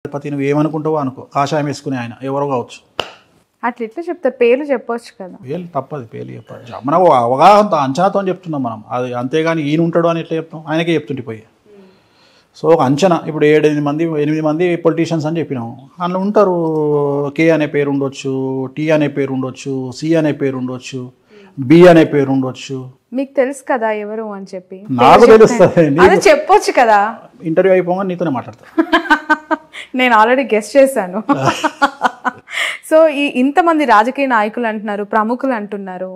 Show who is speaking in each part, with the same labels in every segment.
Speaker 1: పతి నువ్వు ఏమనుకుంటావో అనుకో, కాషాయం వేసుకునే ఆయన ఎవరో కావచ్చు.
Speaker 2: అట్లా ఎట్లా చెప్తారు, పేర్లు చెప్పొచ్చు కదా.
Speaker 1: పేర్లు తప్పదు, పేర్లు చెప్పాలి. మనం అవగాహనతో అంచనాతో చెప్తున్నాం మనం, అది అంతేగాని ఈయన ఉంటాడు అని ఎట్లా చెప్తాం, ఆయనకే చెప్తుంటే పోయి. సో ఒక అంచనా, ఇప్పుడు 8 మంది పొలిటీషియన్స్ అని చెప్పినాము, అందులో ఉంటారు. కే అనే పేరు ఉండొచ్చు, టీ అనే పేరు ఉండొచ్చు, సి అనే పేరు ఉండొచ్చు, బి అనే పేరు ఉండొచ్చు.
Speaker 2: మీకు తెలుసు కదా ఎవరు అని చెప్పి.
Speaker 1: నాకు తెలుస్తుంది,
Speaker 2: అది చెప్పొచ్చు కదా.
Speaker 1: ఇంటర్వ్యూ అయిపోగా నీతోనే మాట్లాడతా.
Speaker 2: నేను ఆల్రెడీ గెస్ట్ చేశాను. సో ఇంతమంది రాజకీయ నాయకులు అంటున్నారు, ప్రముఖులు అంటున్నారు,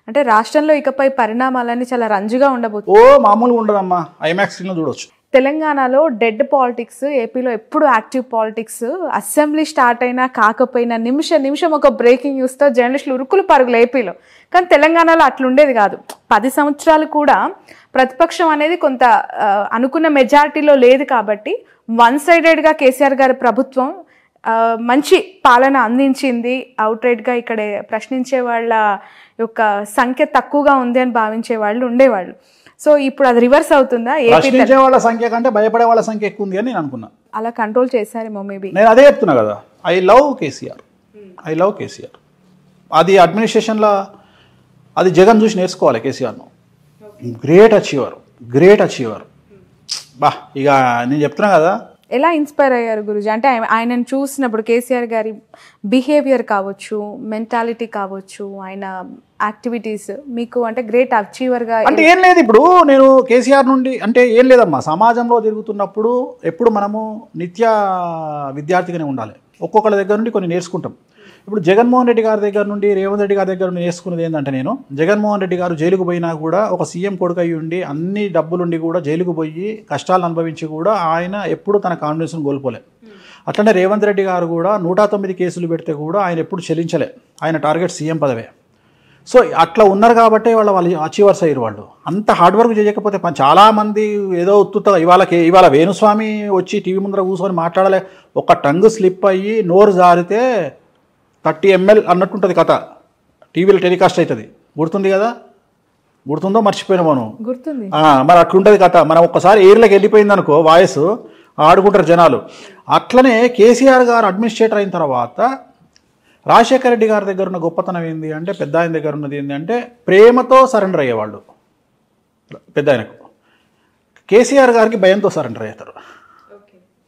Speaker 2: అంటే రాష్ట్రంలో ఇకపై పరిణామాలన్నీ చాలా రంజుగా ఉండబోతుంది.
Speaker 1: మామూలుగా ఉండదమ్మా, ఐమాక్స్ స్క్రీన్లో చూడొచ్చు.
Speaker 2: తెలంగాణలో డెడ్ పాలిటిక్స్, ఏపీలో ఎప్పుడు యాక్టివ్ పాలిటిక్స్. అసెంబ్లీ స్టార్ట్ అయినా కాకపోయినా నిమిషం ఒక బ్రేకింగ్ న్యూస్తో జర్నలిస్టులు ఉరుకులు పరుగులు ఏపీలో. కానీ తెలంగాణలో అట్లుండేది కాదు. 10 సంవత్సరాలు కూడా ప్రతిపక్షం అనేది కొంత అనుకున్న మెజారిటీలో లేదు కాబట్టి వన్ సైడెడ్గా కేసీఆర్ గారి ప్రభుత్వం మంచి పాలన అందించింది. అవుట్రైట్గా ఇక్కడ ప్రశ్నించే వాళ్ళ యొక్క సంఖ్య తక్కువగా ఉంది అని భావించే వాళ్ళు ఉండేవాళ్ళు. సో ఇప్పుడు అది రివర్స్ అవుతుందా?
Speaker 1: ప్రశ్నించే వాళ్ళ సంఖ్య కంటే భయపడే వాళ్ళ సంఖ్య ఎక్కువ ఉంది అని నేను అనుకున్నా.
Speaker 2: అలా కంట్రోల్ చేశారేమో మేబీ.
Speaker 1: నేను అదే చెప్తున్నా కదా, ఐ లవ్ కేసీఆర్. అది అడ్మినిస్ట్రేషన్లో అది జగన్ చూసి నేర్చుకోవాలి కేసీఆర్ను. Great achiever. బా ఇక నేను చెప్తున్నా కదా.
Speaker 2: ఎలా ఇన్స్పైర్ అయ్యారు గురుజీ? అంటే ఆయనను చూసినప్పుడు కేసీఆర్ గారి బిహేవియర్ కావచ్చు, మెంటాలిటీ కావచ్చు, ఆయన యాక్టివిటీస్ మీకు అంటే గ్రేట్ అచీవర్గా
Speaker 1: అంటే ఏం లేదు. ఇప్పుడు నేను కేసీఆర్ నుండి అంటే ఏం లేదమ్మా, సమాజంలో తిరుగుతున్నప్పుడు ఎప్పుడు మనము నిత్య విద్యార్థిగానే ఉండాలి. ఒక్కొక్కళ్ళ దగ్గర నుండి కొన్ని నేర్చుకుంటాం. ఇప్పుడు జగన్మోహన్ రెడ్డి గారి దగ్గర నుండి, రేవంత్ రెడ్డి గారి దగ్గర నుండి నేర్చుకున్నది ఏంటంటే, నేను జగన్మోహన్ రెడ్డి గారు జైలుకు పోయినా కూడా ఒక సీఎం కొడుకు అయ్యి ఉండి అన్ని డబ్బులుండి కూడా జైలుకు పోయి కష్టాలను అనుభవించి కూడా ఆయన ఎప్పుడు తన కాన్ఫిడెన్స్ను కోల్పోలే. అట్లనే రేవంత్ రెడ్డి గారు కూడా 109 కేసులు పెడితే కూడా ఆయన ఎప్పుడు చెల్లించలే. ఆయన టార్గెట్ సీఎం పదవే. సో అట్లా ఉన్నారు కాబట్టి వాళ్ళు అచీవర్స్ అయ్యారు. వాళ్ళు అంత హార్డ్ వర్క్ చేయకపోతే చాలామంది ఏదో ఉత్తుగా ఇవాళ వేణుస్వామి వచ్చి టీవీ ముందర కూర్చొని మాట్లాడలే, ఒక టంగ్ స్లిప్ అయ్యి నోరు జారితే 30 ml అన్నట్టుంటుంది కథ, టీవీలో టెలికాస్ట్ అవుతుంది. గుర్తుంది కదా? గుర్తుందో మర్చిపోయినా మనం.
Speaker 2: గుర్తుంది.
Speaker 1: మరి అట్లుంటుంది కథ. మనం ఒక్కసారి ఎయిర్లోకి వెళ్ళిపోయింది అనుకో, వాయిస్ ఆడుకుంటారు జనాలు. అట్లనే కేసీఆర్ గారు అడ్మినిస్ట్రేటర్ అయిన తర్వాత రాజశేఖర రెడ్డి గారి దగ్గర ఉన్న గొప్పతనం ఏంది అంటే, పెద్ద ఆయన దగ్గర ఉన్నది ఏంటి అంటే ప్రేమతో సరెండర్ అయ్యేవాళ్ళు. పెద్ద ఆయనకు కేసీఆర్ గారికి భయంతో సరెండర్ అవుతారు.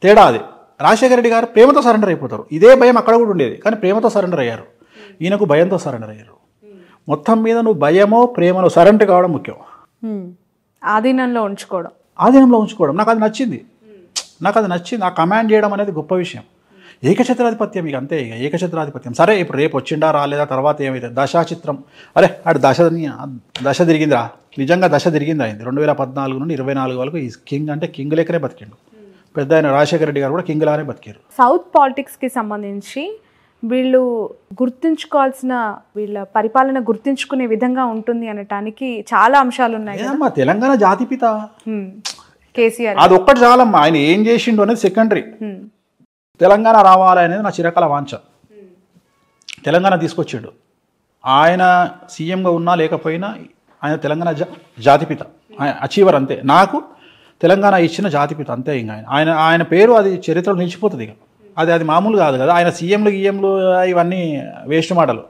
Speaker 1: తేడా అది. రాజశేఖర రెడ్డి గారు ప్రేమతో సరెండర్ అయిపోతారు. ఇదే భయం అక్కడ కూడా ఉండేది, కానీ ప్రేమతో సరెండర్ అయ్యారు. ఈయనకు భయంతో సరెండర్ అయ్యారు. మొత్తం మీద నువ్వు భయమో ప్రేమలో సరెండర్ కావడం ముఖ్యం.
Speaker 2: ఆధీనంలో ఉంచుకోవడం.
Speaker 1: నాకు అది నచ్చింది. ఆ కమాండ్ చేయడం అనేది గొప్ప విషయం. ఏకఛత్రాధిపత్యం ఇక అంతే. ఇక ఏకఛత్రాధిపత్యం. సరే ఇప్పుడు రేపు వచ్చిండా రాలేదా తర్వాత ఏమైతే దశాచిత్రం, అరే ఆడు దశ తిరిగిందిరా, నిజంగా దశ తిరిగింది అయింది. 2014 నుండి 24 వరకు ఈ కింగ్ అంటే కింగ్ లెక్కనే బతికిండు. పెద్ద ఆయన రాజశేఖర రెడ్డి గారు కూడా కింగ్ లానే బతికారు.
Speaker 2: సౌత్ పాలిటిక్స్కి సంబంధించి వీళ్ళు గుర్తుంచుకోవాల్సిన, వీళ్ళ పరిపాలన గుర్తుంచుకునే విధంగా ఉంటుంది అనటానికి చాలా అంశాలు ఉన్నాయి.
Speaker 1: తెలంగాణ జాతిపిత
Speaker 2: కేసీఆర్,
Speaker 1: అది ఒక్కటి చాలమ్మా. ఆయన ఏం చేసిండు అనేది సెకండరీ. తెలంగాణ రావాలి అనేది నా చిరకాల వాంఛ. తెలంగాణ తీసుకొచ్చాడు. ఆయన సీఎంగా ఉన్నా లేకపోయినా ఆయన తెలంగాణ జాతిపిత, ఆయన అచీవర్ అంతే. నాకు తెలంగాణ ఇచ్చిన జాతిపిత అంతే. ఇంకా ఆయన పేరు అది చరిత్రలో నిలిచిపోతుంది. ఇక అది మామూలు కాదు కదా. ఆయన సీఎంలు ఇవన్నీ వేస్ట్ మాటలు.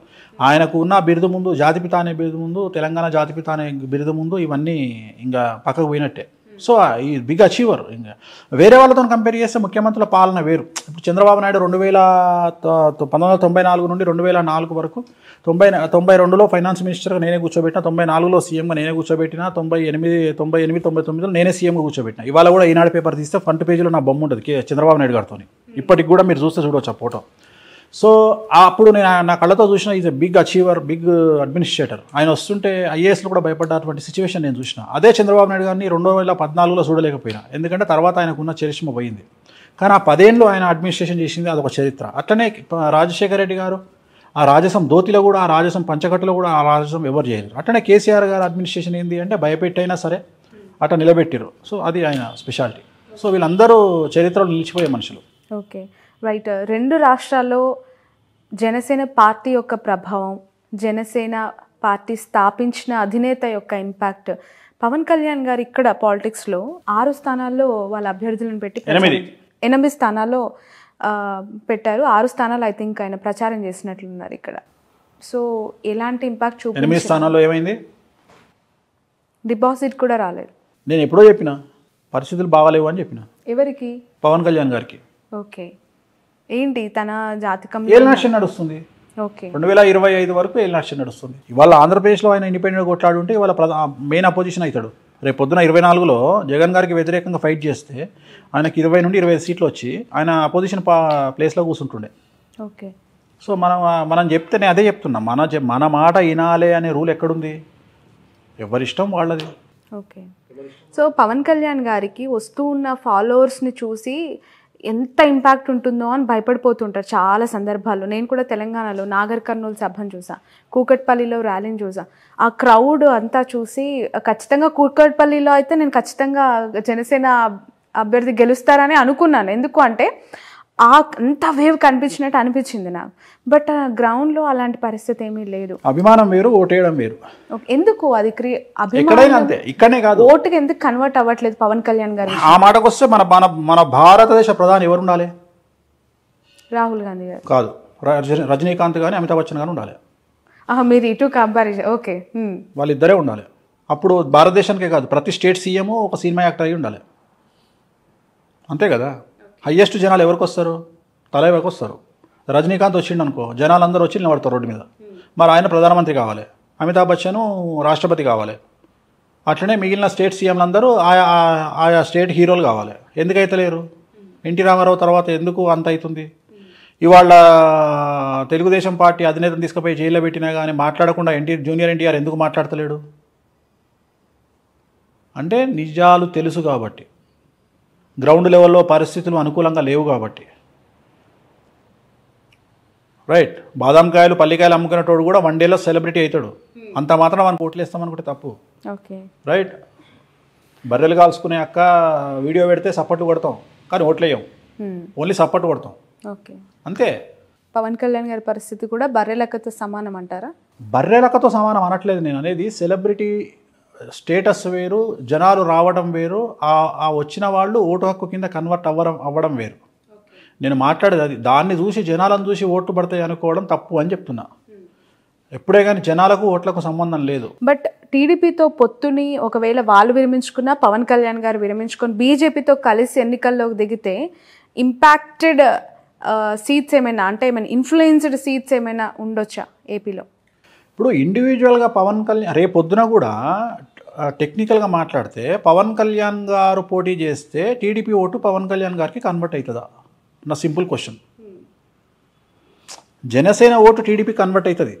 Speaker 1: ఆయనకు ఉన్న బిరుదు ముందు, జాతిపిత అనే బిరుదు ముందు, తెలంగాణ జాతిపిత అనే బిరుదు ముందు ఇవన్నీ ఇంకా పక్కకు పోయినట్టే. సో ఈ బిగ్ అచీవర్. ఇంకా వేరే వాళ్ళతో కంపేర్ చేస్తే ముఖ్యమంత్రుల పాలన వేరు. ఇప్పుడు చంద్రబాబు నాయుడు 1994 నుండి 2004 వరకు 92లో ఫైనాన్స్ మినిస్టర్గా నేనే కూర్చోబెట్టిన, 94లో సీఎంగా నేనే కూర్చోబెట్టిన, 98, 99లో నేనే సీఎంగా కూర్చోబెట్టిన. ఇవాళ కూడా ఈనాడు పేపర్ తీస్తే ఫ్రంట్ పేజీలో నా బొమ్మ ఉంటుంది చంద్రబాబు నాయుడు గారితో. ఇప్పటికి కూడా మీరు చూడవచ్చు ఆ ఫోటో. సో అప్పుడు నేను నా కళ్ళతో చూసిన is a big achiever, big administrator. ఆయన వస్తుంటే ఐఏఎస్లో కూడా భయపడ్డటువంటి సిచ్యువేషన్ నేను చూసిన. అదే చంద్రబాబు నాయుడు గారిని 2014లో చూడలేకపోయినా, ఎందుకంటే తర్వాత ఆయనకున్న చరిష్మ పోయింది. కానీ ఆ 10 ఏళ్ళు ఆయన అడ్మినిస్ట్రేషన్ చేసింది, అదొక చరిత్ర. అట్లనే రాజశేఖర రెడ్డి గారు ఆ రాజసం ధోతిలో కూడా, ఆ రాజసం పంచకట్టులో కూడా ఆ రాజసం ఎవరు చేయరు. అట్లనే కేసీఆర్ గారు అడ్మినిస్ట్రేషన్ ఏంది అంటే భయపెట్టైనా సరే అట్లా నిలబెట్టారు. సో అది ఆయన స్పెషాలిటీ. సో వీళ్ళందరూ చరిత్రలో నిలిచిపోయే మనుషులు.
Speaker 2: Okay, right. 2 రాష్ట్రాల్లో జనసేన పార్టీ యొక్క ప్రభావం, జనసేన పార్టీ స్థాపించిన అధినేత యొక్క ఇంపాక్ట్, పవన్ కళ్యాణ్ గారు ఇక్కడ పాలిటిక్స్లో 6 స్థానాల్లో వాళ్ళ అభ్యర్థులను పెట్టి
Speaker 1: 8
Speaker 2: 8 స్థానాల్లో పెట్టారు. 6 స్థానాలు ఐ థింక్ ఆయన ప్రచారం చేసినట్లున్నారు ఇక్కడ. సో ఎలాంటి ఇంపాక్ట్
Speaker 1: 8 స్థానాల్లో ఏమైంది?
Speaker 2: డిపాజిట్ కూడా రాలేదు.
Speaker 1: నేను ఎప్పుడో చెప్పిన పరిస్థితులు బాగాలేవు అని చెప్పిన.
Speaker 2: ఎవరికి?
Speaker 1: పవన్ కళ్యాణ్ గారికి.
Speaker 2: ఓకే, ఏంటి తన జాతకం
Speaker 1: ఏలినాటి నడుస్తుంది.
Speaker 2: ఓకే,
Speaker 1: 2025 వరకు ఏలినాటి నడుస్తుంది. ఇవాళ ఆంధ్రప్రదేశ్లో ఆయన ఇండిపెండెంట్ కొట్లాడుంటే ఇవాళ మెయిన్ అపోజిషన్ అవుతాడు. రేపు పొద్దున 24లో జగన్ గారికి వ్యతిరేకంగా ఫైట్ చేస్తే ఆయనకి 20 నుండి 25 సీట్లు వచ్చి ఆయన అపోజిషన్ ప్లేస్లో కూర్చుంటుండే.
Speaker 2: ఓకే,
Speaker 1: సో మనం చెప్తే నేను అదే చెప్తున్నా, మన మాట వినాలే అనే రూల్ ఎక్కడుంది? ఎవరిష్టం వాళ్ళది.
Speaker 2: ఓకే, సో పవన్ కళ్యాణ్ గారికి వస్తూ ఉన్న ఫాలోవర్స్ని చూసి ఎంత ఇంపాక్ట్ ఉంటుందో అని భయపడిపోతుంటారు చాలా సందర్భాల్లో. నేను కూడా తెలంగాణలో నాగర్ కర్నూలు సభను చూసా, కూకట్పల్లిలో ర్యాలీని చూసా. ఆ క్రౌడ్ అంతా చూసి ఖచ్చితంగా కూకట్పల్లిలో అయితే నేను ఖచ్చితంగా జనసేన అభ్యర్థి గెలుస్తారని అనుకున్నాను. ఎందుకు అంటే అంత వేవ్ కనిపించినట్టు అనిపించింది నాకు. బట్ గ్రౌండ్లో అలాంటి పరిస్థితి ఏమీ లేదు.
Speaker 1: అభిమానం వేరు, ఓటేయడం వేరు.
Speaker 2: ఎందుకు అది
Speaker 1: ఎక్కడైనా అంతే, ఇక్కడనే కాదు.
Speaker 2: ఓటుకి ఎందుకు కన్వర్ట్ అవ్వట్లేదు పవన్ కళ్యాణ్ గారు?
Speaker 1: ఆ మాటకు వస్తే మన భారతదేశ ప్రధాని ఎవరు ఉండాలి?
Speaker 2: రాహుల్ గాంధీ గారు
Speaker 1: కాదు, రజనీకాంత్ కానీ అమితాబ్ బచ్చన్ కానీ ఉండాలి.
Speaker 2: మీరు ఇటు కంపారిజన్. ఓకే,
Speaker 1: వాళ్ళిద్దరే ఉండాలి. అప్పుడు భారతదేశానికే కాదు, ప్రతి స్టేట్ సీఎం ఒక సినిమా యాక్టర్ అయి ఉండాలి. అంతే కదా. హయ్యెస్ట్ జనాలు ఎవరికి వస్తారు? తలైవకి వస్తారు. రజనీకాంత్ వచ్చిండు అనుకో, జనాలందరూ వచ్చి నిలబడతారు రోడ్డు మీద. మరి ఆయన ప్రధానమంత్రి కావాలి, అమితాబ్ బచ్చన్ రాష్ట్రపతి కావాలి. అట్లనే మిగిలిన స్టేట్ సీఎంలందరూ ఆయా స్టేట్ హీరోలు కావాలి. ఎందుకైతే లేరు? ఎన్టీ రామారావు తర్వాత ఎందుకు అంత అవుతుంది? ఇవాళ తెలుగుదేశం పార్టీ అధినేతను తీసుకుపోయి జైల్లో పెట్టినా కానీ మాట్లాడకుండా జూనియర్ ఎన్టీఆర్ ఎందుకు మాట్లాడతలేడు? అంటే నిజాలు తెలుసు కాబట్టి, గ్రౌండ్ లెవెల్లో పరిస్థితులు అనుకూలంగా లేవు కాబట్టి. రైట్, బాదాంకాయలు పల్లికాయలు అమ్ముకునేటోడు కూడా 1 డేలో సెలబ్రిటీ అవుతాడు. అంత మాత్రం మనకు ఓట్లు వేస్తామనుకుంటే తప్పు.
Speaker 2: Okay,
Speaker 1: right. బర్రెలు కాల్చుకునే అక్క వీడియో పెడితే సపోర్ట్ కొడతాం కానీ ఓట్లు వేయం, ఓన్లీ సపోర్ట్ కొడతాం.
Speaker 2: ఓకే,
Speaker 1: అంతే.
Speaker 2: పవన్ కళ్యాణ్ గారి పరిస్థితి కూడా బర్రెలక్కతో సమానం అంటారా?
Speaker 1: బర్రెలక్కతో సమానం అనట్లేదు నేను. అనేది సెలబ్రిటీ స్టేటస్ వేరు, జనాలు రావడం వేరు, ఆ వచ్చిన వాళ్ళు ఓటు హక్కు కింద కన్వర్ట్ అవ్వడం వేరు. నేను మాట్లాడేది అది. దాన్ని చూసి జనాలను చూసి ఓట్లు పడతాయి అనుకోవడం తప్పు అని చెప్తున్నా. ఎప్పుడే కానీ జనాలకు ఓట్లకు సంబంధం లేదు.
Speaker 2: బట్ టీడీపీతో పొత్తుని ఒకవేళ వాళ్ళు విరమించుకున్నా, పవన్ కళ్యాణ్ గారు విరమించుకొని బీజేపీతో కలిసి ఎన్నికల్లోకి దిగితే ఇంపాక్టెడ్ సీట్స్ ఏమైనా, అంటే ఏమైనా ఇన్ఫ్లుయెన్స్డ్ సీట్స్ ఏమైనా ఉండొచ్చా ఏపీలో?
Speaker 1: ఇప్పుడు ఇండివిజువల్గా పవన్ కళ్యాణ్ రేపు పొద్దున కూడా టెక్నికల్గా మాట్లాడితే పవన్ కళ్యాణ్ గారు పోటీ చేస్తే టీడీపీ ఓటు పవన్ కళ్యాణ్ గారికి కన్వర్ట్ అవుతుందా? నా simple question. Janasena vote TDP convert అవుతుంది,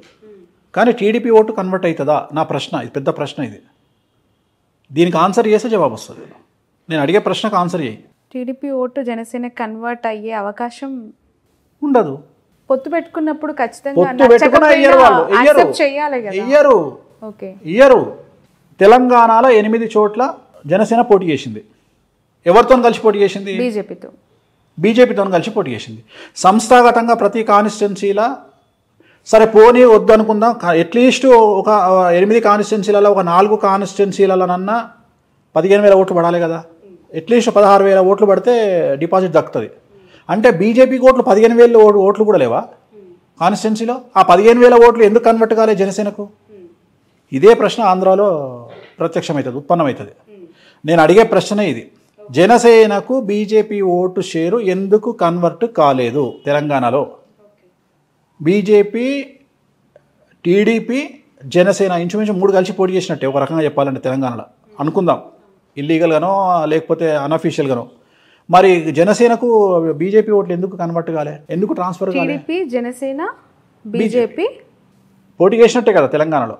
Speaker 1: కానీ టీడీపీ ఓటు కన్వర్ట్ అవుతుందా? నా ప్రశ్న ఇది, పెద్ద ప్రశ్న ఇది. దీనికి ఆన్సర్ చేస్తే జవాబు వస్తుంది. నేను అడిగే ప్రశ్నకు ఆన్సర్ చేయి.
Speaker 2: టీడీపీ ఓటు జనసేన కన్వర్ట్ అయ్యే అవకాశం
Speaker 1: ఉండదు.
Speaker 2: పొత్తు పెట్టుకున్నప్పుడు
Speaker 1: ఇయ్యరు. తెలంగాణలో 8 చోట్ల జనసేన పోటీ చేసింది. ఎవరితో కలిసి పోటీ చేసింది? బీజేపీతో కలిసి పోటీ చేసింది. సంస్థాగతంగా ప్రతి కాన్స్టిట్యున్సీలా సరే పోనీ వద్దు అనుకుందాం, అట్లీస్ట్ ఒక 8 కాన్స్టిట్యున్సీలలో ఒక 4 కాన్స్టిట్యున్సీలలోనన్నా 15,000 ఓట్లు పడాలి కదా. అట్లీస్ట్ 16,000 ఓట్లు పడితే డిపాజిట్ దక్కుతుంది. అంటే బీజేపీకి ఓట్లు 15,000 ఓట్లు కూడా లేవా కాన్స్టిట్యున్సీలో? ఆ 15,000 ఓట్లు ఎందుకు కన్వర్ట్ కాలే జనసేనకు? ఇదే ప్రశ్న ఆంధ్రాలో ప్రత్యక్షమవుతుంది, ఉత్పన్నమవుతుంది. నేను అడిగే ప్రశ్నే ఇది. జనసేనకు బీజేపీ ఓటు షేరు ఎందుకు కన్వర్ట్ కాలేదు తెలంగాణలో? బీజేపీ, టీడీపీ, జనసేన ఇంచుమించు 3 కలిసి పోటీ చేసినట్టే ఒక రకంగా చెప్పాలంటే తెలంగాణలో అనుకుందాం, ఇల్లీగల్గానో లేకపోతే అన్అఫీషియల్గానో. మరి జనసేనకు బీజేపీ ఓట్లు ఎందుకు కన్వర్ట్ కాలే? ఎందుకు ట్రాన్స్ఫర్ కాలే?
Speaker 2: జనసేన బీజేపీ
Speaker 1: పోటీ చేసినట్టే కదా తెలంగాణలో.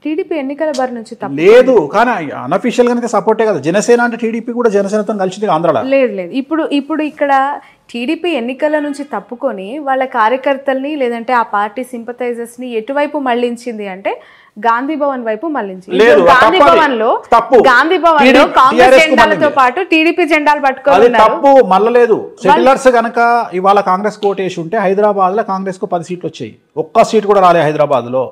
Speaker 2: టీడీపీ ఎన్నికల బారి నుంచి
Speaker 1: లేదు, కానీ అన్అఫీషియల్ గానే సపోర్టే కదా. జనసేన అంటే టీడీపీ కూడా జనసేనతో కలిసింది ఆంధ్రాలో.
Speaker 2: లేదు. ఇప్పుడు ఇక్కడ టీడీపీ ఎన్నికల నుంచి తప్పుకొని వాళ్ళ కార్యకర్తల్ని లేదంటే ఆ పార్టీ సింపథైజర్స్ ని ఎటువైపు మళ్లించింది అంటే గాంధీ భవన్ వైపు మళ్లించింది. గాంధీ భవన్ లో కాంగ్రెస్ జెండాలతో పాటు టీడీపీ జెండాలు పట్టుకొని
Speaker 1: తప్పు మళ్ళలేదు. సెటిలర్స్ గనక ఇవాళ కాంగ్రెస్ కోటేసి ఉంటే హైదరాబాద్ లో కాంగ్రెస్ కు 10 సీట్లు వచ్చాయి. ఒక్క సీట్ కూడా రాలే హైదరాబాద్ లో.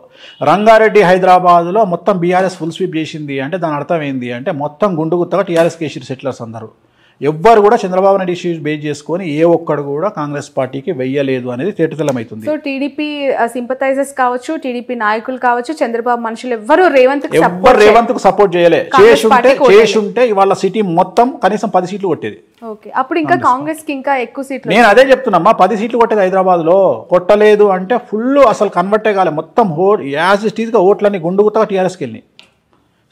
Speaker 1: రంగారెడ్డి హైదరాబాద్ లో మొత్తం బీఆర్ఎస్ ఫుల్ స్వీప్ చేసింది అంటే దాని అర్థం ఏంది అంటే మొత్తం గుండు గుత్తగా టీఆర్ఎస్ కేసీఆర్ సెటిలర్స్ అందరూ. ఎవ్వరు కూడా చంద్రబాబు నాయుడు ఇష్యూస్ బేస్ చేసుకొని ఏ ఒక్కడు కూడా కాంగ్రెస్ పార్టీకి వెయ్యలేదు అనేది తేటతెల్లమవుతుంది.
Speaker 2: సో టీడీపీ సింపథైజర్స్ కావచ్చు, టీడీపీ నాయకులు కావచ్చు, చంద్రబాబు మనుషులు ఎవ్వరు రేవంత్
Speaker 1: కు సపోర్ట్ చేయలే. చేసుంటే ఇవాళ సిటీ మొత్తం కనీసం 10 సీట్లు కొట్టేది.
Speaker 2: ఓకే, అప్పుడు ఇంకా కాంగ్రెస్ కి ఇంకా ఎక్కువ సీట్లు.
Speaker 1: నేను అదే చెప్తున్నా, 10 సీట్లు కొట్టేది హైదరాబాద్ లో. కొట్టలేదు అంటే ఫుల్ అసలు కన్వర్టే కాలే, మొత్తం యాజ్ ఇట్ ఈస్గా ఓట్లన్నీ గుండుగుతా టీఆర్ఎస్కి వెళ్ళినాయి.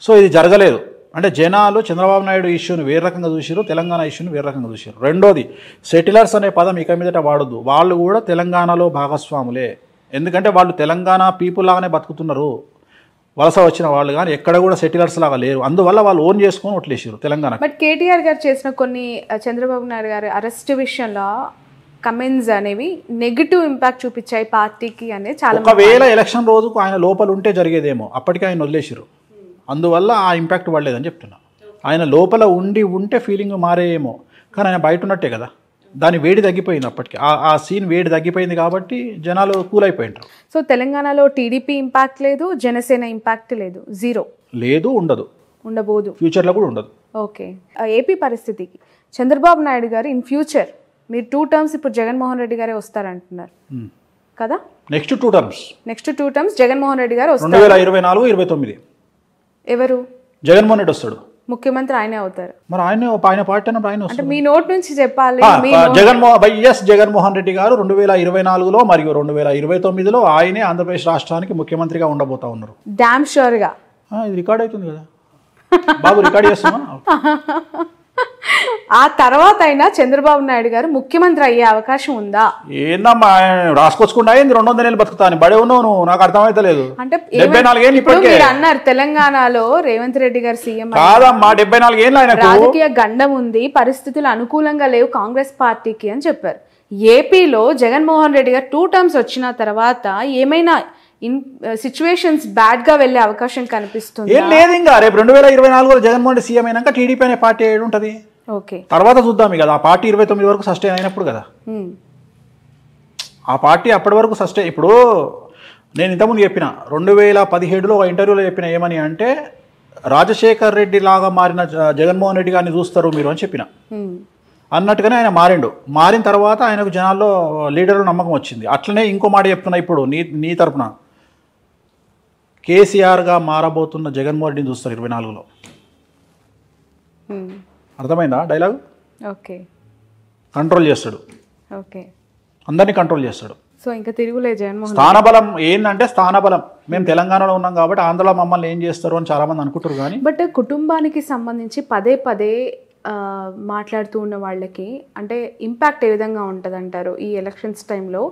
Speaker 1: సో ఇది జరగలేదు. అంటే జనాలు చంద్రబాబు నాయుడు ఇష్యూని వేరే రకంగా చూసారు, తెలంగాణ ఇష్యూని వేరే రకంగా చూసారు. రెండోది, సెటిలర్స్ అనే పదం ఇక మీదట వాడద్దు. వాళ్ళు కూడా తెలంగాణలో భాగస్వాములే. ఎందుకంటే వాళ్ళు తెలంగాణ పీపుల్ లాగానే బతుకుతున్నారు, వలస వచ్చిన వాళ్ళు, కానీ ఎక్కడ కూడా సెటిలర్స్ లాగా లేరు. అందువల్ల వాళ్ళు ఓన్ చేసుకొని ఓట్లేసారు తెలంగాణ.
Speaker 2: బట్ కేటీఆర్ గారు చేసిన కొన్ని చంద్రబాబు నాయుడు గారి అరెస్ట్ విషయంలో కమెంట్స్ అనేవి నెగిటివ్ ఇంపాక్ట్ చూపించాయి పార్టీకి అనేది చాలా.
Speaker 1: ఒకవేళ ఎలక్షన్ రోజుకు ఆయన లోపల ఉంటే జరిగేదేమో, అప్పటికే ఆయన వదిలేసారు. అందువల్ల ఆ ఇంపాక్ట్ పడలేదని చెప్తున్నా. ఆయన లోపల ఉంటే ఫీలింగ్ మారేమో, కానీ ఆయన బయట ఉన్నట్టే కదా. దాని వేడి తగ్గిపోయింది అప్పటికి, ఆ సీన్ వేడి తగ్గిపోయింది కాబట్టి జనాలు కూల్ అయిపోయింటారు.
Speaker 2: సో తెలంగాణలో టీడీపీ ఇంపాక్ట్ లేదు, జనసేన ఇంపాక్ట్ లేదు, జీరో
Speaker 1: లేదు, ఉండబోదు, ఫ్యూచర్లో కూడా ఉండదు.
Speaker 2: ఓకే, ఏపీ పరిస్థితికి చంద్రబాబు నాయుడు గారు ఇన్ ఫ్యూచర్, మీరు 2 టర్మ్స్ ఇప్పుడు జగన్మోహన్ రెడ్డి గారే వస్తారంటున్నారు కదా,
Speaker 1: నెక్స్ట్ 2 టర్మ్స్
Speaker 2: జగన్మోహన్ రెడ్డి గారు వస్తారు.
Speaker 1: 2024-29
Speaker 2: ఎవరు?
Speaker 1: జగన్మోహన్ రెడ్డి వస్తాడు,
Speaker 2: ముఖ్యమంత్రి ఆయనే అవుతారు.
Speaker 1: మరి ఆయన పార్టీ ఆయన
Speaker 2: అంటే మీ నోట్ నుంచి చెప్పాలి.
Speaker 1: జగన్మోహన్ రెడ్డి గారు 2024లో మరియు 2029లో ఆయనే ఆంధ్రప్రదేశ్ రాష్ట్రానికి ముఖ్యమంత్రిగా ఉండబోతా ఉన్నారు.
Speaker 2: డామ్ షూర్ గా.
Speaker 1: ఇది రికార్డ్ అవుతుంది కదా బాబు, రికార్డ్ చేస్తున్నా.
Speaker 2: ఆ తర్వాత అయినా చంద్రబాబు నాయుడు గారు ముఖ్యమంత్రి అయ్యే అవకాశం ఉందా?
Speaker 1: ఏందమ్మా రాసుకొచ్చుకుంటా, 200 ఏళ్ళు బతుకుతాను బడే ఉన్నావు నువ్వు, నాకు అర్థమైతలేదు.
Speaker 2: అంటే
Speaker 1: 74 ఏళ్ళు ఇప్పటికే
Speaker 2: అన్నారు తెలంగాణలో రేవంత్ రెడ్డి గారు సీఎం.
Speaker 1: కాదమ్మా, 74 ఏళ్ళు ఆయన
Speaker 2: రాజకీయ గండం ఉంది, పరిస్థితులు అనుకూలంగా లేవు కాంగ్రెస్ పార్టీకి అని చెప్పారు. ఏపీలో జగన్మోహన్ రెడ్డి గారు 2 టర్మ్స్ వచ్చిన తర్వాత ఏమైనా సిచ్యువేషన్స్ బ్యాడ్ గా వెళ్లే అవకాశం కనిపిస్తుంది?
Speaker 1: ఏం లేదు. ఇంకా రేపు 2024లో జగన్మోహన్ రెడ్డి సీఎం అయినాక టీడీపీ అనే పార్టీ ఏడు ఉంటుంది.
Speaker 2: ఓకే,
Speaker 1: తర్వాత చూద్దాం. కదా ఆ పార్టీ 29 వరకు సస్టైన్ అయినప్పుడు కదా, ఆ పార్టీ అప్పటి వరకు సస్టైన్. ఇప్పుడు నేను ఇంతకుముందు చెప్పిన 2017లో ఒక ఇంటర్వ్యూలో చెప్పిన ఏమని అంటే, రాజశేఖర్ రెడ్డి లాగా మారిన జగన్మోహన్ రెడ్డి గారిని చూస్తారు మీరు అని చెప్పిన. అన్నట్టుగానే ఆయన మారిన తర్వాత ఆయనకు జనాల్లో లీడర్లు నమ్మకం వచ్చింది. అట్లనే ఇంకో మాట చెప్తున్నా ఇప్పుడు నీ తరపున, కేసీఆర్గా మారబోతున్న జగన్మోహన్ రెడ్డిని చూస్తారు 24లో. అర్థమైందా డైలాగ్?
Speaker 2: ఓకే,
Speaker 1: కంట్రోల్ చేస్తాడు,
Speaker 2: ఓకే,
Speaker 1: అందరినీ కంట్రోల్ చేస్తాడు.
Speaker 2: సో ఇంకా తిరుగులే జగన్మోహన్.
Speaker 1: స్థానబలం ఏంటంటే, స్థానబలం మేము తెలంగాణలో ఉన్నాం కాబట్టి ఆంధ్రలో మమ్మల్ని ఏం చేస్తారు అని చాలా మంది అనుకుంటారు. కానీ
Speaker 2: బట్ కుటుంబానికి సంబంధించి పదే మాట్లాడుతూ ఉన్న వాళ్ళకి అంటే ఇంపాక్ట్ ఏ విధంగా ఉంటుంది అంటారు? ఈ ఎలక్షన్స్ టైంలో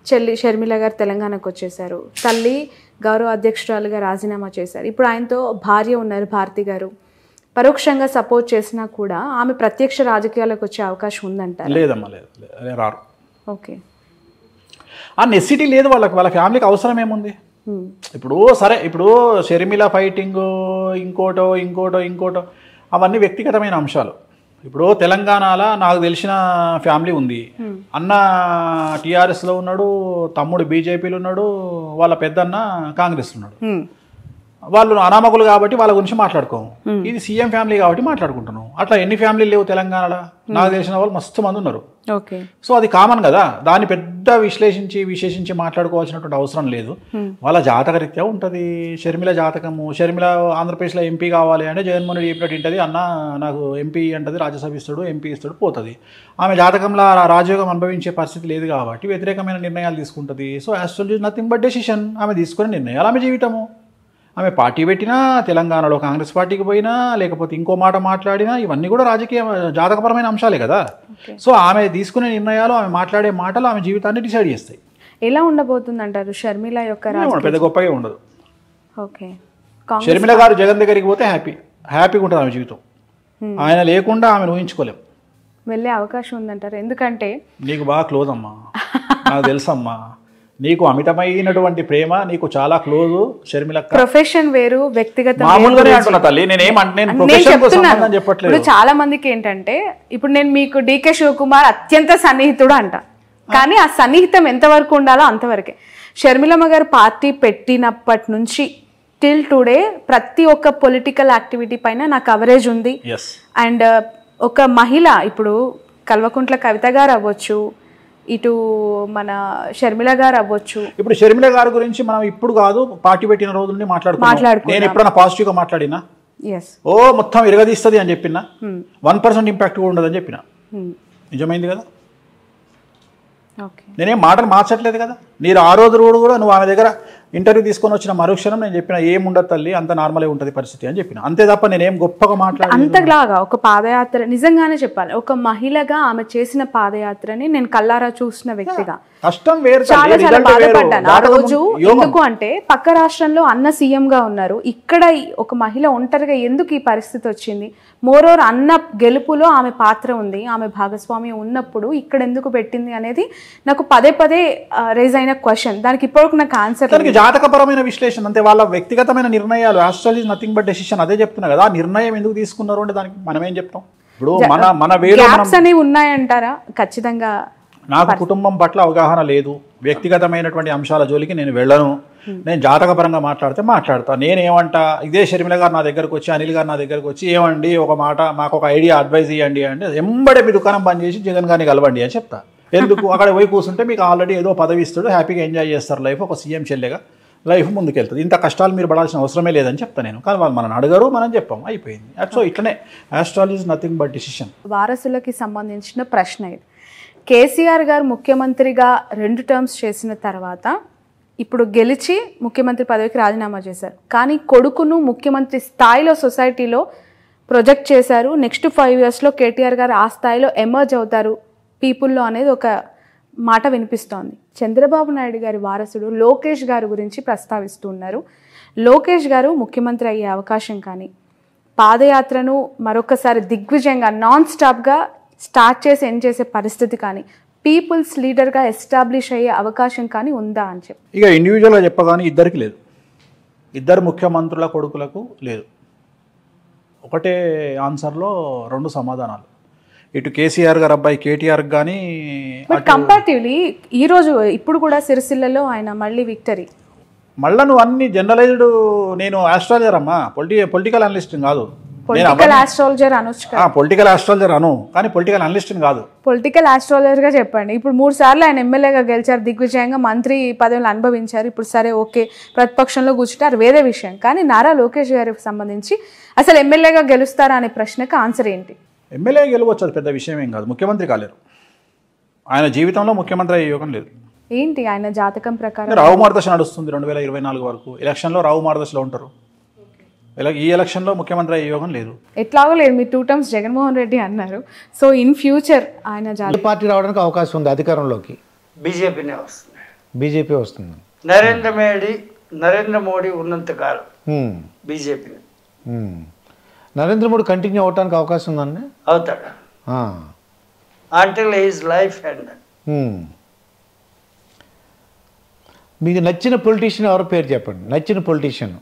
Speaker 2: చెల్లి షర్మిల గారు తెలంగాణకు వచ్చేసారు, తల్లి గౌరవ అధ్యక్షురాలుగా రాజీనామా చేశారు, ఇప్పుడు ఆయనతో భార్య ఉన్నారు భారతి గారు. పరోక్షంగా సపోర్ట్ చేసినా కూడా ఆమె ప్రత్యక్ష రాజకీయాలకు వచ్చే అవకాశం ఉందంటారు?
Speaker 1: లేదమ్మా, లేదు, రారు.
Speaker 2: ఓకే,
Speaker 1: ఆ నెసిటీ లేదు వాళ్ళకి, వాళ్ళ ఫ్యామిలీకి అవసరం ఏముంది? ఇప్పుడు సరే, ఇప్పుడు షర్మిల ఫైటింగ్ ఇంకోటో అవన్నీ వ్యక్తిగతమైన అంశాలు. ఇప్పుడు తెలంగాణలో నాకు తెలిసిన ఫ్యామిలీ ఉంది. అన్న టీఆర్ఎస్లో ఉన్నాడు, తమ్ముడు బీజేపీలో ఉన్నాడు, వాళ్ళ పెద్దన్న కాంగ్రెస్లో ఉన్నాడు. వాళ్ళు అనామకులు కాబట్టి వాళ్ళ గురించి మాట్లాడుకోము. ఇది సీఎం ఫ్యామిలీ కాబట్టి మాట్లాడుకుంటున్నాం. అట్లా ఎన్ని ఫ్యామిలీలు లేవు తెలంగాణలో? నాకు తెలిసిన వాళ్ళు మస్తు మంది ఉన్నారు.
Speaker 2: ఓకే,
Speaker 1: సో అది కామన్ కదా, దాన్ని పెద్ద విశేషించి మాట్లాడుకోవాల్సినటువంటి అవసరం లేదు. వాళ్ళ జాతకరీత్యా ఉంటుంది. షర్మిల జాతకము, షర్మిల ఆంధ్రప్రదేశ్లో ఎంపీ కావాలి అంటే జగన్మోహన్ రెడ్డి చెప్పినట్టు ఉంటుంది, అన్న నాకు ఎంపీ అంటది, రాజ్యసభ ఇస్తాడు, ఎంపీ ఇస్తాడు, పోతుంది. ఆమె జాతకంలో రాజయోగం అనుభవించే పరిస్థితి లేదు కాబట్టి వ్యతిరేకమైన నిర్ణయాలు తీసుకుంటుంది. So actually nothing but decision. ఆమె తీసుకునే నిర్ణయాలు ఆమె జీవితము. ఆమె పార్టీ పెట్టినా, తెలంగాణలో కాంగ్రెస్ పార్టీకి పోయినా, లేకపోతే ఇంకో మాట మాట్లాడినా, ఇవన్నీ కూడా రాజకీయ జాతకపరమైన అంశాలే కదా. సో ఆమె తీసుకునే నిర్ణయాలు, ఆమె మాట్లాడే మాటలు ఆమె జీవితాన్ని డిసైడ్ చేస్తాయి.
Speaker 2: ఎలా ఉండబోతుంది అంటారు షర్మిల యొక్క?
Speaker 1: పెద్ద గొప్పగా ఉండదు.
Speaker 2: ఓకే,
Speaker 1: షర్మిల గారు జగన్ దగ్గరికి పోతే హ్యాపీగా ఉంటుంది ఆమె జీవితం. ఆయన లేకుండా ఆమెను ఊహించుకోలేం.
Speaker 2: వెళ్ళే అవకాశం ఉందంటారు? ఎందుకంటే
Speaker 1: నీకు బాగా క్లోజ్ అమ్మా, నాకు తెలుసమ్మా, నీకు అమితమైనటువంటి ప్రేమ, నీకు చాలా క్లోజ్ షర్మిల.
Speaker 2: ప్రొఫెషన్ వేరు, వ్యక్తిగత
Speaker 1: మామూలుగానే అంటున్నా తల్లి, చెప్పట్లేదు.
Speaker 2: చాలా మందికి ఏంటంటే, ఇప్పుడు నేను మీకు డీకే శివకుమార్ అత్యంత సన్నిహితుడు అంట, కానీ ఆ సన్నిహితం ఎంతవరకు ఉండాలో అంతవరకే. షర్మిలమ్మ గారు పార్టీ పెట్టినప్పటి నుంచి టిల్ టుడే ప్రతి ఒక్క పొలిటికల్ యాక్టివిటీ పైన నా కవరేజ్ ఉంది. అండ్ ఒక మహిళ ఇప్పుడు కల్వకుంట్ల కవిత గారు అవ్వచ్చు, ఇటు మన షర్మిల గారు అవ్వచ్చు.
Speaker 1: ఇప్పుడు షర్మిల గారి గురించి మనం ఇప్పుడు కాదు, పార్టీ పెట్టిన రోజు నుండి మాట్లాడుకున్నాం. నేను ఎప్పుడైనా పాజిటివ్గా మాట్లాడినా, ఓ మొత్తం ఇరగదీస్తుంది అని చెప్పిన, 1% ఇంపాక్ట్ కూడా ఉండదని చెప్పిన. నిజమైంది కదా. నేనేం మాటలు మార్చట్లేదు కదా. మీరు ఆ రోజు కూడా నువ్వు ఆమె దగ్గర ఇంటర్వ్యూ తీసుకొని వచ్చిన మరుక్షణం నేను చెప్పిన ఏముండదు తల్లి, అంత నార్మలే ఉంటుంది పరిస్థితి అని చెప్పిన. అంతే తప్ప నేనేం గొప్పగా మాట్లాడాను.
Speaker 2: అంతలాగా ఒక పాదయాత్ర నిజంగానే చెప్పాలి, ఒక మహిళగా ఆమె చేసిన పాదయాత్రని నేను కల్లారా చూసిన వ్యక్తిగా
Speaker 1: కష్టం వేరు,
Speaker 2: చాలా చాలా బాధపడ్డాను ఆ రోజు. ఎందుకు అంటే పక్క రాష్ట్రంలో అన్న సీఎం గా ఉన్నారు, ఇక్కడ ఒక మహిళ ఒంటరిగా ఎందుకు ఈ పరిస్థితి వచ్చింది? మోరోవర్ అన్న గెలుపులో ఆమె పాత్ర ఉంది, ఆమె భాగస్వామ్యం ఉన్నప్పుడు ఇక్కడ ఎందుకు పెట్టింది అనేది నాకు పదే పదే రేజ్ అయిన క్వశ్చన్. దానికి ఇప్పటివరకు నాకు ఆన్సర్.
Speaker 1: జాతకపరమైన విశ్లేషణ అంతే, వాళ్ళ వ్యక్తిగతమైన నిర్ణయాలు. Astrology is nothing but decision. అదే చెప్తున్నా కదా. ఆ నిర్ణయం ఎందుకు తీసుకున్నారు అంటే దానికి మనం ఏం చెప్తాం? ఇప్పుడు మన వేలో
Speaker 2: అనేవి ఉన్నాయంటారా? ఖచ్చితంగా
Speaker 1: నాకు కుటుంబం పట్ల అవగాహన లేదు, వ్యక్తిగతమైనటువంటి అంశాల జోలికి నేను వెళ్ళను. నేను జాతకపరంగా మాట్లాడతా. నేనేమంటా, ఇదే షర్మిల గారు నా దగ్గరకు వచ్చి, అనిల్ గారు నా దగ్గరకు వచ్చి, ఏమండి ఒక మాట మాకు ఒక ఐడియా అడ్వైజ్ ఇవ్వండి అంటే, ఎంబడే మీ దుకాణం బంద్ చేసి జగన్ గారిని కలవండి అని చెప్తా. ఎందుకు? అక్కడ పోయి కూర్చుంటే మీకు ఆల్రెడీ ఏదో పదవి ఇస్తాడు, హ్యాపీగా ఎంజాయ్ చేస్తారు లైఫ్, ఒక సీఎం చెల్లెగా లైఫ్ ముందుకెళ్తుంది. ఇంత కష్టాలు మీరు పడాల్సిన అవసరమే లేదని చెప్తాను నేను. కానీ వాళ్ళు మనం అడగరు, మనం చెప్పాం, అయిపోయింది. సో ఇట్లనే astrology is nothing but decision.
Speaker 2: వారసులకి సంబంధించిన ప్రశ్న ఇది. కేసీఆర్ గారు ముఖ్యమంత్రిగా 2 టర్మ్స్ చేసిన తర్వాత ఇప్పుడు గెలిచి ముఖ్యమంత్రి పదవికి రాజీనామా చేశారు. కానీ కొడుకును ముఖ్యమంత్రి స్థాయిలో సొసైటీలో ప్రొజెక్ట్ చేశారు. నెక్స్ట్ 5 yearsలో కేటీఆర్ గారు ఆ స్థాయిలో ఎమర్జ్ అవుతారు పీపుల్లో అనేది ఒక మాట వినిపిస్తోంది. చంద్రబాబు నాయుడు గారి వారసుడు లోకేష్ గారి గురించి ప్రస్తావిస్తున్నారు. లోకేష్ గారు ముఖ్యమంత్రి అయ్యే అవకాశం కానీ, పాదయాత్రను మరొకసారి దిగ్విజయంగా నాన్ స్టాప్గా స్టార్ట్ చేసి ఎండ్ చేసే పరిస్థితి కానీ, పీపుల్స్ లీడర్గా ఎస్టాబ్లిష్ అయ్యే అవకాశం కానీ ఉందా అని చెప్పి
Speaker 1: ఇక ఇండివిజువల్గా చెప్పగానే ఇద్దరికి లేదు, ఇద్దరు ముఖ్యమంత్రుల కొడుకులకు లేదు. ఒకటే ఆన్సర్లో 2 సమాధానాలు. ఇటు కేసీఆర్ గారు అబ్బాయి కేటీఆర్ కానీ,
Speaker 2: బట్ కంపారిటివ్లీ ఈరోజు ఇప్పుడు కూడా సిరిసిల్లలో ఆయన మళ్ళీ విక్టరీ.
Speaker 1: మళ్ళీ నువ్వు అన్ని జనరలైజ్డ్. నేను ఆస్ట్రాలజర్ అమ్మా, పొలిటికల్ అనలిస్ట్ కాదు.
Speaker 2: పొలిటికల్ ఆస్ట్రాలజర్ అనొచ్చు,
Speaker 1: పొలిటికల్ ఆస్ట్రాలజర్ అను, కానీ పొలిటికల్ అనలిస్ట్ కాదు.
Speaker 2: పొలిటికల్ ఆస్ట్రాలజర్గా చెప్పండి. ఇప్పుడు 3 సార్లు ఆయన ఎమ్మెల్యేగా గెలిచారు, దిగ్విజయంగా మంత్రి పదవులు అనుభవించారు. ఇప్పుడు సరే ఓకే, ప్రతిపక్షంలో కూర్చుంటారు, వేరే విషయం. కానీ నారా లోకేష్ గారికి సంబంధించి అసలు ఎమ్మెల్యేగా గెలుస్తారా అనే ప్రశ్నకు ఆన్సర్ ఏంటి?
Speaker 1: ఎమ్మెల్యే గెలవచ్చు, అది పెద్ద విషయం ఏం కాదు. ముఖ్యమంత్రి కాలేరు, ఆయన జీవితంలో ముఖ్యమంత్రి అయ్యే యోగం లేదు.
Speaker 2: ఏంటి ఆయన జాతకం ప్రకారం?
Speaker 1: రావు మార్గదర్శ నడుస్తుంది 2024 వరకు. ఎలక్షన్లో రావు మార్గదర్శలో ఉంటారు. ఈ ఎలక్షన్లో ముఖ్యమంత్రి అయ్యే యోగం లేదు.
Speaker 2: ఎట్లాగో లేదు. మీరు 2 టర్మ్స్ జగన్మోహన్ రెడ్డి అన్నారు. సో ఇన్ ఫ్యూచర్ ఆయన
Speaker 3: పార్టీ రావడానికి అవకాశం ఉంది అధికారంలోకి?
Speaker 4: బీజేపీనే వస్తుంది.
Speaker 3: బీజేపీ వస్తుంది.
Speaker 4: నరేంద్ర మోడీ ఉన్నంతకాలం బీజేపీ.
Speaker 3: నరేంద్ర మోడీ కంటిన్యూ అవడానికి అవకాశం ఉందండి?
Speaker 4: అవుతాడు. Until his life end.
Speaker 3: మీకు నచ్చిన పొలిటీషియన్ ఎవరి పేరు చెప్పండి, నచ్చిన పొలిటీషియన్.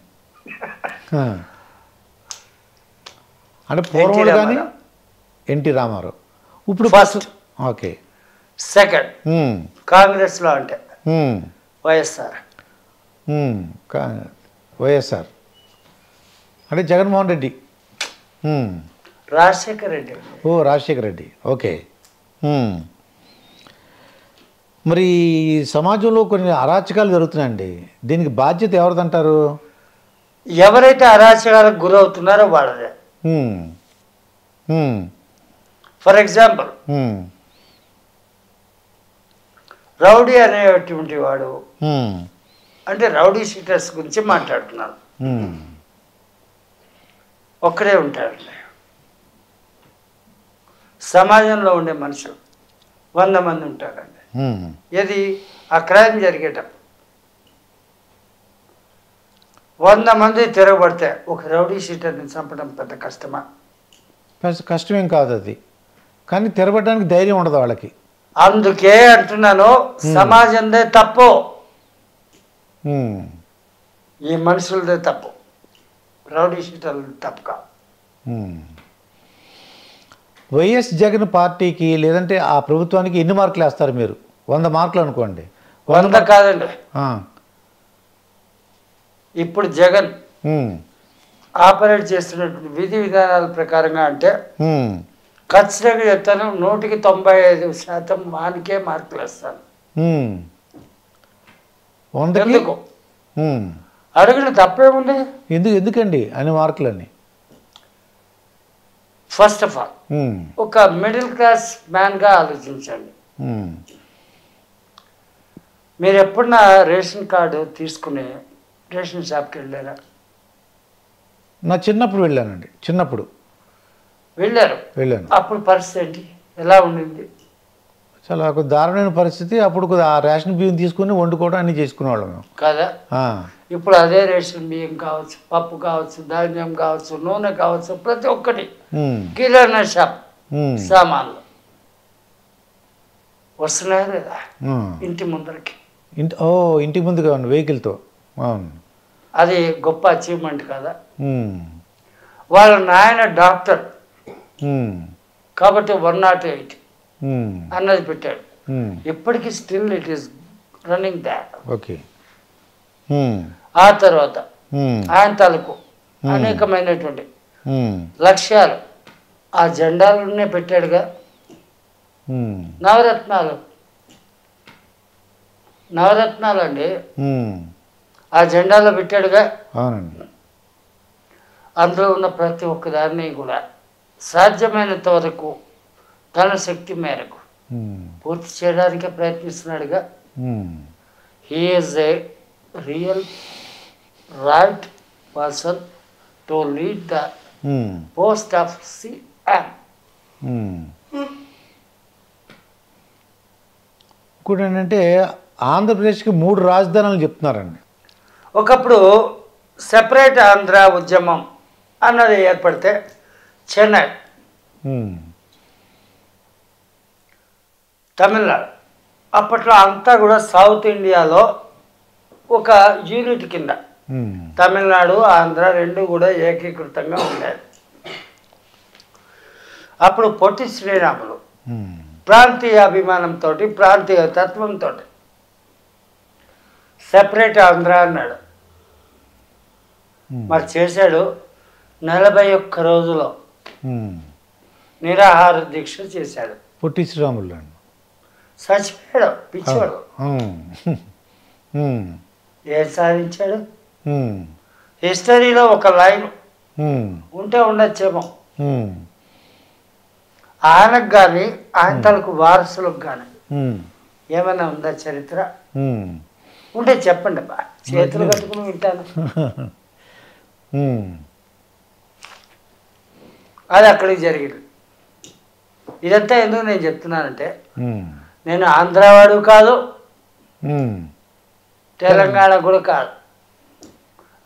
Speaker 3: అంటే పూర్వం కానీ ఎన్టీ రామారావు. ఇప్పుడు
Speaker 4: ఫస్ట్.
Speaker 3: ఓకే.
Speaker 4: సెకండ్ కాంగ్రెస్లో అంటే వైఎస్ఆర్.
Speaker 3: వైఎస్ఆర్ అంటే జగన్మోహన్ రెడ్డి.
Speaker 4: రాజశేఖర రెడ్డి.
Speaker 3: ఓ రాజశేఖర రెడ్డి. ఓకే. మరి సమాజంలో కొన్ని అరాచకాలు జరుగుతున్నాయండి, దీనికి బాధ్యత ఎవరిదంటారు?
Speaker 4: ఎవరైతే అరాచకాలకు గురవుతున్నారో వాళ్ళదే. ఫర్ ఎగ్జాంపుల్ రౌడీ అనేటువంటి వాడు, అంటే రౌడీ షీటర్స్ గురించి మాట్లాడుతున్నాను. ఒక్కడే ఉంటాడండి. సమాజంలో ఉండే మనుషులు 100 మంది ఉంటారండి. ఏది ఆ క్రైమ్ జరిగేటప్పుడు 100 మంది తిరగబడితే ఒక రౌడీ షీటర్ని చంపడం పెద్ద కష్టమా?
Speaker 3: కష్టమేం కాదు అది, కానీ తిరగబడడానికి ధైర్యం ఉండదు వాళ్ళకి.
Speaker 4: అందుకే అంటున్నాను, సమాజందే తప్పు, ఈ మనుషులదే తప్పు, రౌడీ షీటర్లది తప్పు కాదు.
Speaker 3: వైఎస్ జగన్ పార్టీకి లేదంటే ఆ ప్రభుత్వానికి ఎన్ని మార్కులు వేస్తారు మీరు? 100 మార్కులు అనుకోండి.
Speaker 4: 100 కాదండి. ఇప్పుడు జగన్ ఆపరేట్ చేస్తున్నటువంటి విధి విధానాల ప్రకారంగా అంటే ఖచ్చితంగా చెప్తాను, 195% వానికే మార్కులు వేస్తాను. ఎందుకు అడిగిన తప్పేముంది?
Speaker 3: ఎందుకండి అన్ని మార్కులని?
Speaker 4: ఫస్ట్ ఆఫ్ ఆల్ ఒక మిడిల్ క్లాస్ మ్యాన్గా ఆలోచించండి. మీరు ఎప్పుడన్నా రేషన్ కార్డు తీసుకుని రేషన్ షాప్కి వెళ్ళారా?
Speaker 3: నా చిన్నప్పుడు వెళ్ళానండి. వెళ్ళాను.
Speaker 4: అప్పుడు పరిస్థితి ఏంటి, ఎలా ఉండింది?
Speaker 3: చాలా దారుణమైన పరిస్థితి. అప్పుడు ఆ రేషన్ బియ్యం తీసుకుని వండుకోవడం అన్ని చేసుకునేవాళ్ళం మేము
Speaker 4: కదా. ఇప్పుడు అదే రేషన్ బియ్యం కావచ్చు, పప్పు కావచ్చు, ధాన్యం కావచ్చు, నూనె కావచ్చు, ప్రతి ఒక్కటి కిరాణా షాప్ సామాన్లు వస్తున్నాయా లేదా ఇంటి ముందరికి?
Speaker 3: ఇంటి ముందుగా వెహికల్తో.
Speaker 4: అది గొప్ప అచీవ్మెంట్ కదా. వాళ్ళ నాయన డాక్టర్ కాబట్టి 108 అన్నది పెట్టాడు. ఇప్పటికీ still it is running that.
Speaker 3: Okay.
Speaker 4: ఆ తర్వాత ఆయన తాలూకు అనేకమైనటువంటి లక్ష్యాలు ఆ జెండాలనే పెట్టాడుగా. నవరత్నాలు అండి ఆ జెండాలో పెట్టాడుగా. అందులో ఉన్న ప్రతి ఒక్క దాన్ని కూడా సాధ్యమైనంత వరకు తన శక్తి మేరకు పూర్తి చేయడానికే ప్రయత్నిస్తున్నాడుగా. He is a real right person to lead the post of CM.
Speaker 3: ఇంకోటి ఏంటంటే ఆంధ్రప్రదేశ్కి 3 రాజధానులు చెప్తున్నారండి.
Speaker 4: ఒకప్పుడు సెపరేట్ ఆంధ్ర ఉద్యమం అన్నది ఏర్పడితే చెన్నై, తమిళనాడు, అప్పట్లో అంతా కూడా సౌత్ ఇండియాలో ఒక యూనిట్ కింద తమిళనాడు ఆంధ్ర రెండు కూడా ఏకీకృతంగా ఉండేది. అప్పుడు పొట్టి శ్రీరాములు ప్రాంతీయ అభిమానంతో, ప్రాంతీయ తత్వంతో సెపరేట్ ఆంధ్ర అన్నాడు. మరి చేశాడు. 41 రోజులో నిరాహార దీక్ష చేశాడు.
Speaker 3: పొట్టి శ్రీరాములు
Speaker 4: చచ్చిపోయాడు, పిచ్చాడు. ఏం సాధించాడు? హిస్టరీలో ఒక లైన్ ఉంటే ఉండొచ్చేమో. ఆయనకు కానీ ఆయన తలకు వారసులకు కానీ ఏమైనా ఉందా చరిత్ర? ఉంటే చెప్పండి బా, చేతులు కట్టుకుని వింటాను. అది అక్కడికి జరిగింది. ఇదంతా ఎందుకు నేను చెప్తున్నానంటే, నేను ఆంధ్రవాడు కాదు, తెలంగాణ కూడా కాదు.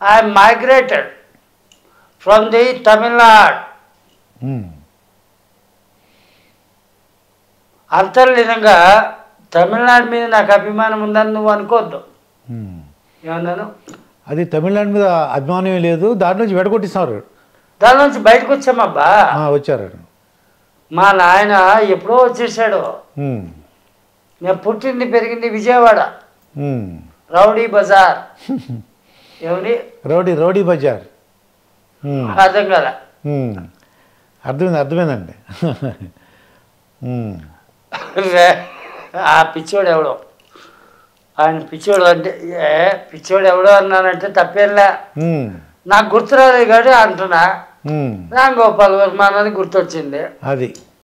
Speaker 4: I migrated from the Tamil Nadu. అంతర్లీనంగా తమిళనాడు మీద నాకు అభిమానం ఉందని నువ్వు అనుకోవద్దు. ఏమన్నాను?
Speaker 3: అది తమిళనాడు మీద అభిమానం లేదు, దాని నుంచి వెడగొట్టిస్తారు.
Speaker 4: దాని నుంచి బయటకు వచ్చామబ్బా.
Speaker 3: వచ్చారు.
Speaker 4: మా నాయన ఎప్పుడో వచ్చేసాడు. నేను పుట్టింది పెరిగింది విజయవాడ, రౌడీ బజార్. ఏమని?
Speaker 3: రౌడీ బజార్.
Speaker 4: అర్థం కదా?
Speaker 3: అర్థమైందండి.
Speaker 4: ఆ పిచ్చోడు ఎవడో, ఆయన పిచ్చోడు అంటే పిచ్చోడు ఎవడో అన్నానంటే తప్పేంలే, నాకు గుర్తురాలేదు కాబట్టి అంటున్నా. రామ్ గోపాల్ వర్మ అన్నది గుర్తొచ్చింది.
Speaker 3: అది